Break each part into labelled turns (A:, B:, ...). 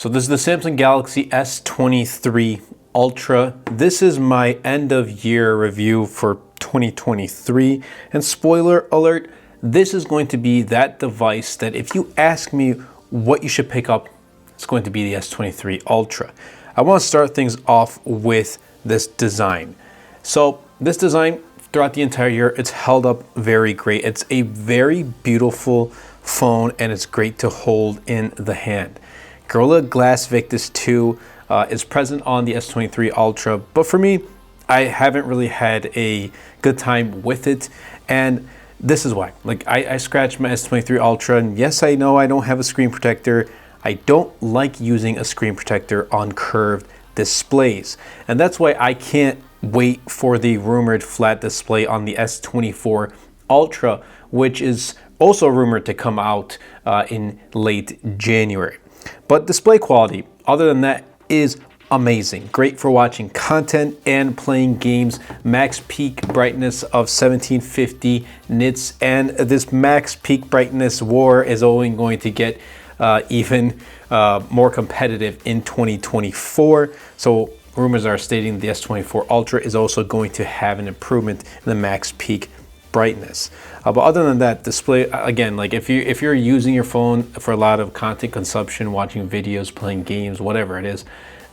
A: So this is the Samsung Galaxy S23 Ultra. This is my end of year review for 2023. And spoiler alert, this is going to be that device that if you ask me what you should pick up, it's going to be the S23 Ultra. I want to start things off with this design. So this design throughout the entire year, it's held up very great. It's a very beautiful phone and it's great to hold in the hand. Gorilla Glass Victus 2 is present on the S23 Ultra, but for me, I haven't really had a good time with it, and this is why. Like I scratched my S23 Ultra, and yes, I know I don't have a screen protector. I don't like using a screen protector on curved displays, and that's why I can't wait for the rumored flat display on the S24 Ultra, which is also rumored to come out in late January. But display quality, other than that, is amazing. Great for watching content and playing games. Max peak brightness of 1750 nits, and this max peak brightness war is only going to get even more competitive in 2024. So rumors are stating the S24 Ultra is also going to have an improvement in the max peak brightness. But other than that, display, again, like if you're using your phone for a lot of content consumption, watching videos, playing games, whatever it is,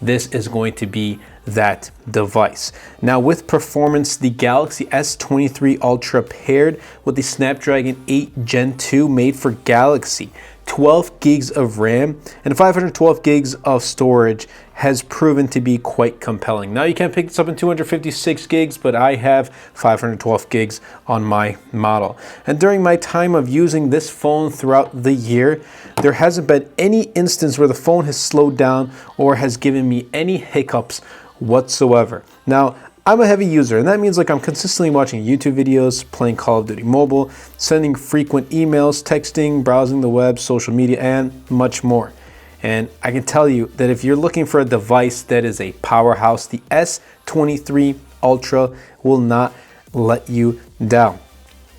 A: this is going to be that device. Now with performance, the Galaxy S23 Ultra paired with the Snapdragon 8 Gen 2 made for Galaxy, 12 gigs of RAM and 512 gigs of storage has proven to be quite compelling. Now you can pick this up in 256 gigs, but I have 512 gigs on my model. And during my time of using this phone throughout the year, there hasn't been any instance where the phone has slowed down or has given me any hiccups whatsoever. Now, I'm a heavy user, and that means like I'm consistently watching YouTube videos, playing Call of Duty Mobile, sending frequent emails, texting, browsing the web, social media, and much more. And I can tell you that if you're looking for a device that is a powerhouse, the S23 Ultra will not let you down.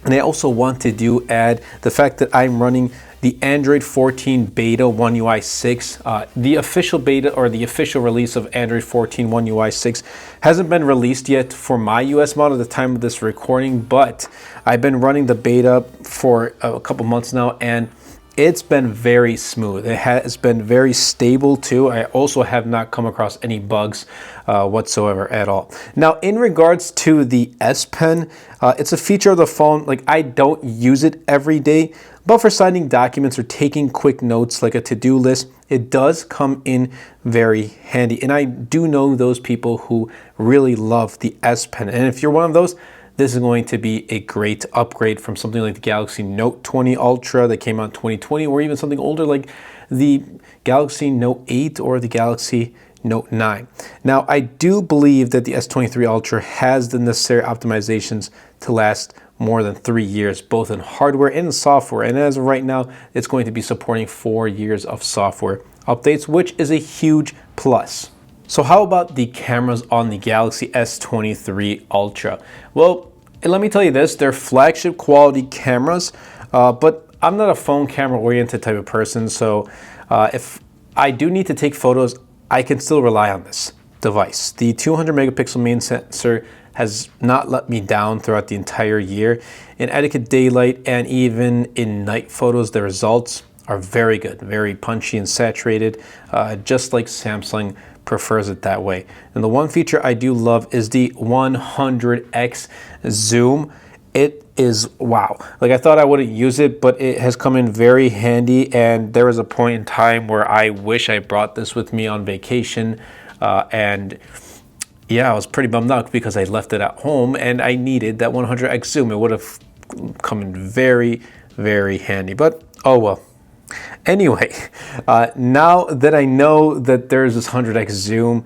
A: And I also want to add the fact that I'm running the Android 14 Beta One UI 6. The official beta or the official release of Android 14 One UI 6 hasn't been released yet for my US model at the time of this recording, but I've been running the beta for a couple months now, and it's been very smooth. It has been very stable too. I also have not come across any bugs whatsoever at all. Now, in regards to the S Pen, it's a feature of the phone. Like I don't use it every day, but for signing documents or taking quick notes like a to-do list, it does come in very handy. And I do know those people who really love the S Pen. And if you're one of those, this is going to be a great upgrade from something like the Galaxy Note 20 Ultra that came out in 2020, or even something older like the Galaxy Note 8 or the Galaxy Note 9. Now, I do believe that the S23 Ultra has the necessary optimizations to last more than 3 years, both in hardware and in software. And as of right now, it's going to be supporting 4 years of software updates, which is a huge plus. So how about the cameras on the Galaxy S23 Ultra? Well, let me tell you this, they're flagship quality cameras, but I'm not a phone camera oriented type of person. So if I do need to take photos, I can still rely on this device. The 200 megapixel main sensor has not let me down throughout the entire year. In adequate daylight and even in night photos, the results are very good, very punchy and saturated, just like Samsung prefers it that way. And the one feature I do love is the 100x zoom. It is wow. Like I thought I wouldn't use it, but it has come in very handy. And there was a point in time where I wish I brought this with me on vacation. And yeah, I was pretty bummed out because I left it at home and I needed that 100x zoom. It would have come in very, very handy, but oh well. Anyway, now that I know that there's this 100x zoom,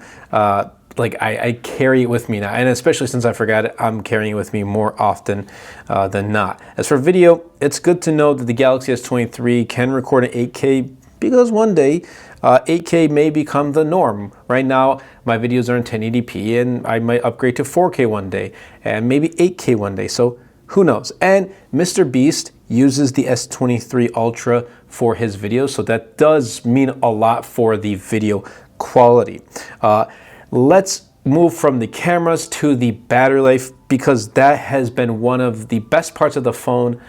A: like I carry it with me now, and especially since I forgot it, I'm carrying it with me more often than not. As for video, it's good to know that the Galaxy S23 can record in 8K because one day 8K may become the norm. Right now, my videos are in 1080p, and I might upgrade to 4K one day, and maybe 8K one day. So who knows? And Mr. Beast uses the S23 Ultra for his videos, so that does mean a lot for the video quality. Let's move from the cameras to the battery life, because that has been one of the best parts of the phone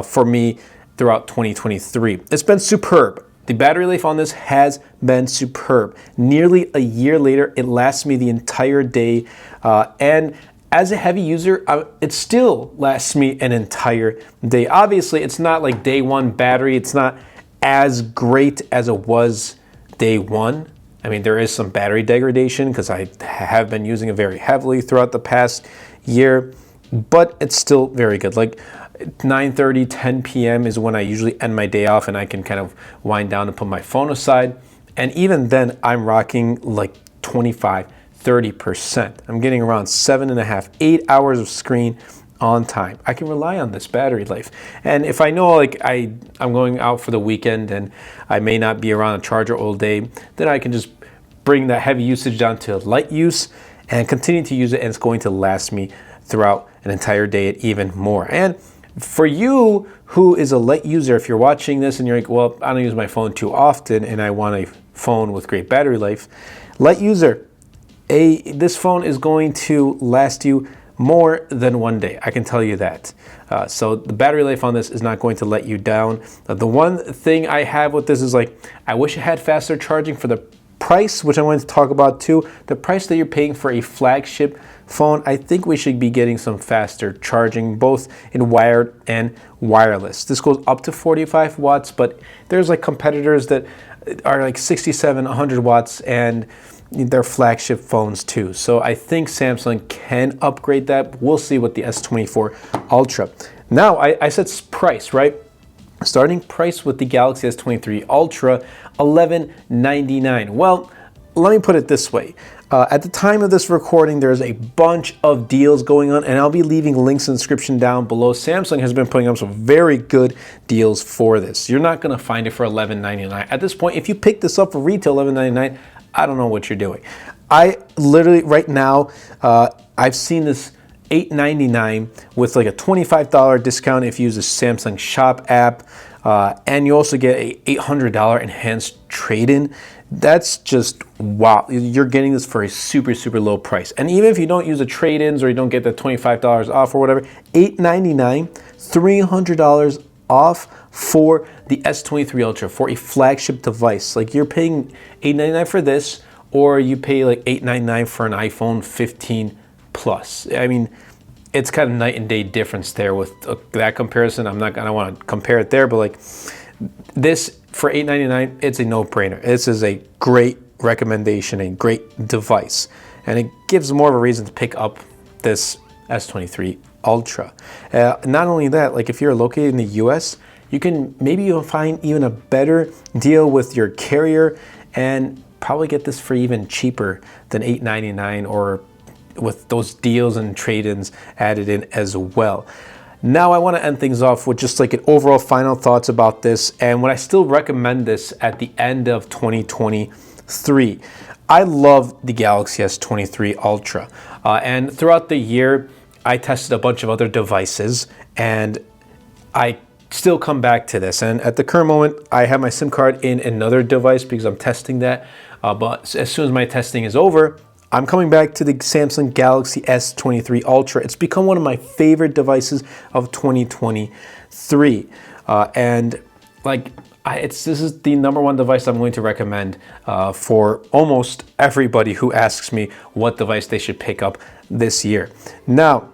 A: for me throughout 2023. It's been superb. The battery life on this has been superb. Nearly a year later, it lasts me the entire day. And as a heavy user, it still lasts me an entire day. Obviously, it's not like day one battery. It's not as great as it was day one. I mean, there is some battery degradation because I have been using it very heavily throughout the past year, but it's still very good. Like 9:30, 10 p.m. is when I usually end my day off and I can kind of wind down and put my phone aside. And even then, I'm rocking like 25, 30%. I'm getting around 7.5, 8 hours of screen on time. I can rely on this battery life. And if I know like I'm going out for the weekend and I may not be around a charger all day, then I can just bring that heavy usage down to light use and continue to use it, and it's going to last me throughout an entire day and even more. And for you who is a light user, if you're watching this and you're like, well, I don't use my phone too often and I want a phone with great battery life, light user, this phone is going to last you more than one day. I can tell you that. So the battery life on this is not going to let you down. The one thing I have with this is like, I wish it had faster charging for the price, which I wanted to talk about too. The price that you're paying for a flagship phone, I think we should be getting some faster charging, both in wired and wireless. This goes up to 45 watts, but there's like competitors that are like 67, 100 watts, and they're flagship phones too. So I think Samsung can upgrade that. We'll see with the S24 Ultra. Now, I said price, right? Starting price with the Galaxy S23 Ultra, $1199. Well, let me put it this way. At the time of this recording, there's a bunch of deals going on, and I'll be leaving links in the description down below. Samsung has been putting up some very good deals for this. You're not going to find it for $1199. At this point, if you pick this up for retail $1199, I don't know what you're doing. I literally, right now, I've seen this $899 with like a $25 discount if you use the Samsung Shop app, and you also get a $800 enhanced trade-in. That's just wow. You're getting this for a super, super low price. And even if you don't use the trade-ins or you don't get the $25 off or whatever, $899, $300 off for the S23 Ultra, for a flagship device. Like, you're paying $899 for this, or you pay like $899 for an iPhone 15 Plus. I mean, it's kind of night and day difference there with that comparison. I don't want to compare it there, but like this for $899, it's a no-brainer. This is a great recommendation, a great device, and it gives more of a reason to pick up this S23 Ultra. Not only that, like if you're located in the US, you can maybe you'll find even a better deal with your carrier and probably get this for even cheaper than $899, or with those deals and trade-ins added in as well. Now I want to end things off with just like an overall final thoughts about this, and would I still recommend this at the end of 2023. I love the Galaxy S23 Ultra, and throughout the year I tested a bunch of other devices, and I still come back to this. And at the current moment, I have my SIM card in another device because I'm testing that, but as soon as my testing is over, I'm coming back to the Samsung Galaxy S23 Ultra. It's become one of my favorite devices of 2023. And like, this is the #1 device I'm going to recommend for almost everybody who asks me what device they should pick up this year. Now,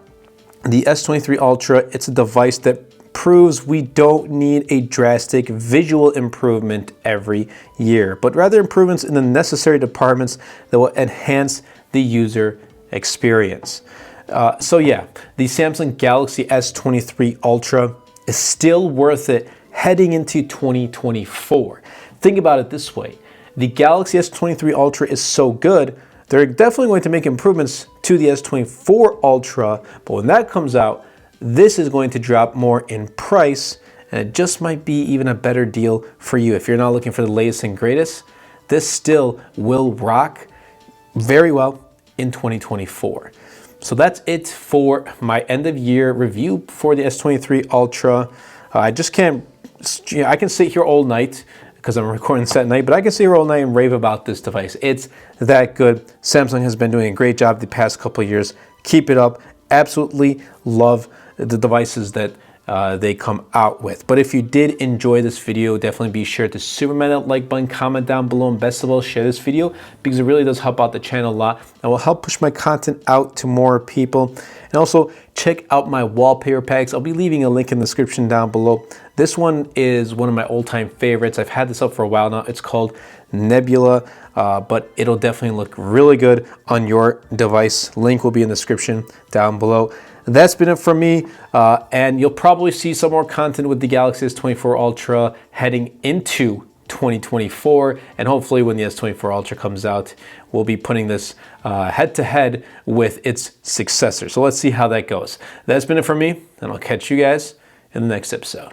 A: the S23 Ultra, it's a device that proves we don't need a drastic visual improvement every year, but rather improvements in the necessary departments that will enhance the user experience. So yeah, the Samsung Galaxy S23 Ultra is still worth it heading into 2024. Think about it this way. The Galaxy S23 Ultra is so good, they're definitely going to make improvements to the S24 Ultra, but when that comes out, this is going to drop more in price, and it just might be even a better deal for you. If you're not looking for the latest and greatest, this still will rock very well in 2024. So that's it for my end of year review for the S23 Ultra. I just can't I can sit here all night because I'm recording this at night, but I can sit here all night and rave about this device. It's that good. Samsung has been doing a great job the past couple of years. Keep it up. Absolutely love the devices that they come out with. But if you did enjoy this video, definitely be sure to superman that like button, comment down below, and best of all, share this video because it really does help out the channel a lot and will help push my content out to more people. And also check out my wallpaper packs. I'll be leaving a link in the description down below. This one is one of my all-time favorites. I've had this up for a while now. It's called Nebula, but it'll definitely look really good on your device. Link will be in the description down below. That's been it for me, and you'll probably see some more content with the Galaxy S24 Ultra heading into 2024, and hopefully when the S24 Ultra comes out, we'll be putting this head-to-head with its successor. So let's see how that goes. That's been it for me, and I'll catch you guys in the next episode.